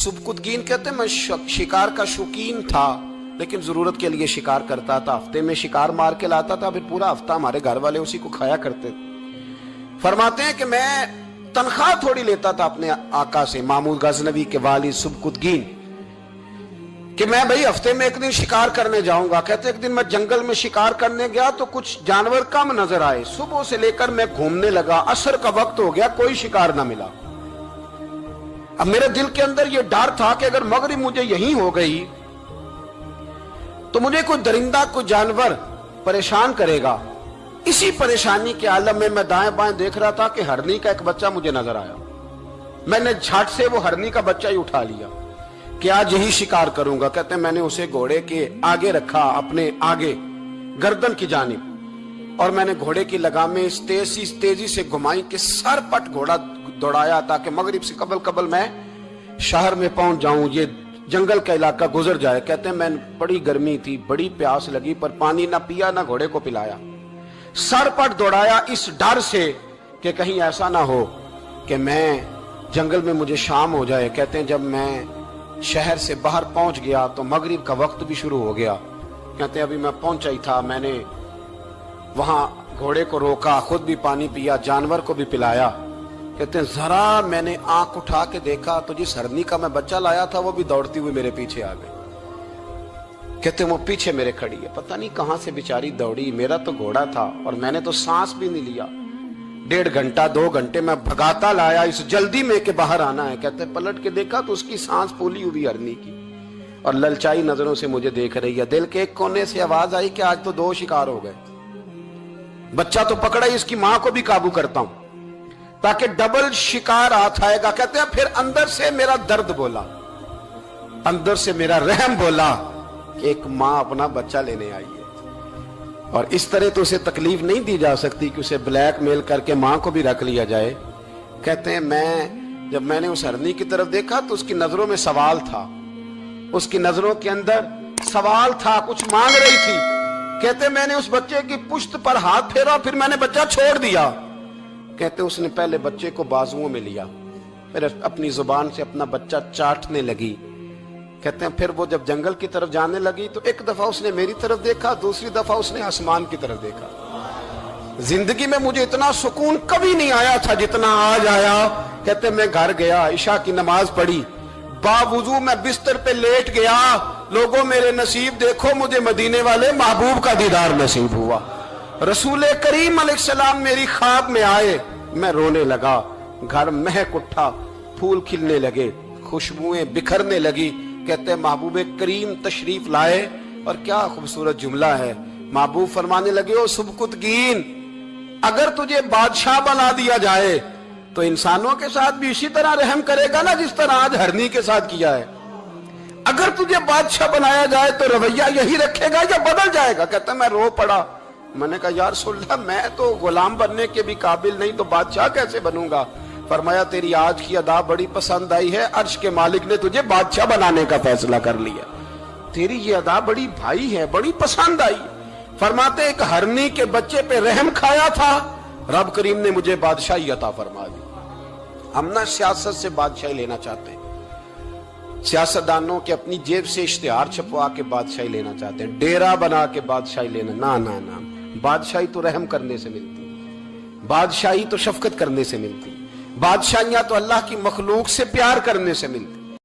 सुबकुतगीन कहते हैं मैं शिकार का शौकीन था, लेकिन जरूरत के लिए शिकार करता था। हफ्ते में शिकार मार के लाता था, फिर पूरा हफ्ता हमारे घर वाले उसी को खाया करते थे। फरमाते हैं कि मैं तनख्वाह थोड़ी लेता था अपने आका से, मामूद गजनवी के वालिद सुबकुतगीन, कि मैं भाई हफ्ते में एक दिन शिकार करने जाऊंगा। कहते एक दिन मैं जंगल में शिकार करने गया तो कुछ जानवर कम नजर आए। सुबह से लेकर मैं घूमने लगा, असर का वक्त हो गया, कोई शिकार ना मिला। अब मेरे दिल के अंदर यह डर था कि अगर मगरिब मुझे यहीं हो गई तो मुझे कोई दरिंदा, कोई जानवर परेशान करेगा। इसी परेशानी के आलम में मैं दाएं बाएं देख रहा था कि हरनी का एक बच्चा मुझे नजर आया। मैंने झट से वो हरनी का बच्चा ही उठा लिया कि आज यही शिकार करूंगा। कहते हैं मैंने उसे घोड़े के आगे रखा, अपने आगे गर्दन की जानिब, और मैंने घोड़े की लगामें इस तेजी से घुमाई कि सर पट घोड़ा दौड़ाया ताकि मगरिब से कबल मैं शहर में पहुंच जाऊं, ये जंगल का इलाका गुजर जाए। कहते हैं मैं बड़ी गर्मी थी, बड़ी प्यास लगी, पर पानी ना पिया ना घोड़े को पिलाया। सर पट दौड़ाया इस डर से कि कहीं ऐसा ना हो कि मैं जंगल में मुझे शाम हो जाए। कहते हैं जब मैं शहर से बाहर पहुंच गया तो मगरिब का वक्त भी शुरू हो गया। कहते हैं अभी मैं पहुंचा ही था, मैंने वहां घोड़े को रोका, खुद भी पानी पिया, जानवर को भी पिलाया। कहते हैं जरा मैंने आंख उठा के देखा तो जिस हरनी का मैं बच्चा लाया था वो भी दौड़ती हुई मेरे पीछे आ गई। कहते हैं वो पीछे मेरे खड़ी है, पता नहीं कहां से बेचारी दौड़ी। मेरा तो घोड़ा था और मैंने तो सांस भी नहीं लिया। 1.5 घंटा 2 घंटे मैं भगाता लाया इस जल्दी में कि बाहर आना है। कहते हैं पलट के देखा तो उसकी सांस फूली हुई हरनी की और ललचाई नजरों से मुझे देख रही है। दिल के एक कोने से आवाज आई कि आज तो 2 शिकार हो गए। बच्चा तो पकड़ा ही, इसकी मां को भी काबू करता हूं ताकि डबल शिकार हाथ आएगा। कहते हैं फिर अंदर से मेरा दर्द बोला, अंदर से मेरा रहम बोला कि एक मां अपना बच्चा लेने आई है और इस तरह तो उसे तकलीफ नहीं दी जा सकती कि उसे ब्लैकमेल करके मां को भी रख लिया जाए। कहते हैं जब मैंने उस हरनी की तरफ देखा तो उसकी नजरों में सवाल था, उसकी नजरों के अंदर सवाल था, कुछ मांग रही थी। कहते मैंने उस बच्चे की पुश्त पर हाथ फेरा, फिर मैंने बच्चा छोड़ दिया। कहते उसने पहले बच्चे को बाजुओं में लिया, फिर अपनी जुबान से अपना बच्चा चाटने लगी। कहते हैं फिर वो जब जंगल की तरफ जाने लगी तो एक दफा उसने मेरी तरफ देखा, दूसरी दफा उसने आसमान की तरफ देखा। जिंदगी में मुझे इतना सुकून कभी नहीं आया था जितना आज आया। कहते मैं घर गया, इशा की नमाज पढ़ी, बावुजू मैं बिस्तर पे लेट गया। लोगों मेरे नसीब देखो, मुझे मदीने वाले महबूब का दीदार नसीब हुआ। रसूल करीम अलैहिस्सलाम मेरी ख्वाब में आए, मैं रोने लगा। घर महक उठा, फूल खिलने लगे, खुशबुएं बिखरने लगी। कहते हैं महबूब करीम तशरीफ लाए और क्या खूबसूरत जुमला है। महबूब फरमाने लगे ओ सुबकुतगीन, अगर तुझे बादशाह बना दिया जाए तो इंसानों के साथ भी इसी तरह रहम करेगा ना जिस तरह आज हरनी के साथ किया है। अगर तुझे बादशाह बनाया जाए तो रवैया यही रखेगा या बदल जाएगा। कहता मैं रो पड़ा। मैंने कहा यार सुल्ला, मैं तो गुलाम बनने के भी काबिल नहीं, तो बादशाह कैसे बनूंगा। फरमाया तेरी आज की अदा बड़ी पसंद आई है, अर्श के मालिक ने तुझे बादशाह बनाने का फैसला कर लिया। तेरी ये अदा बड़ी भाई है, बड़ी पसंद आई। फरमाते एक हरनी के बच्चे पे रहम खाया था, रब करीम ने मुझे बादशाही अता फरमा दी। हम ना सियासत से बादशाही लेना चाहते हैं, सियासतदानों के अपनी जेब से इश्तिहार छपवा के बादशाही लेना चाहते हैं, डेरा बना के बादशाही लेना। ना ना ना, बादशाही तो रहम करने से मिलती, बादशाही तो शफकत करने से मिलती, बादशाहियां तो अल्लाह की मखलूक से प्यार करने से मिलती।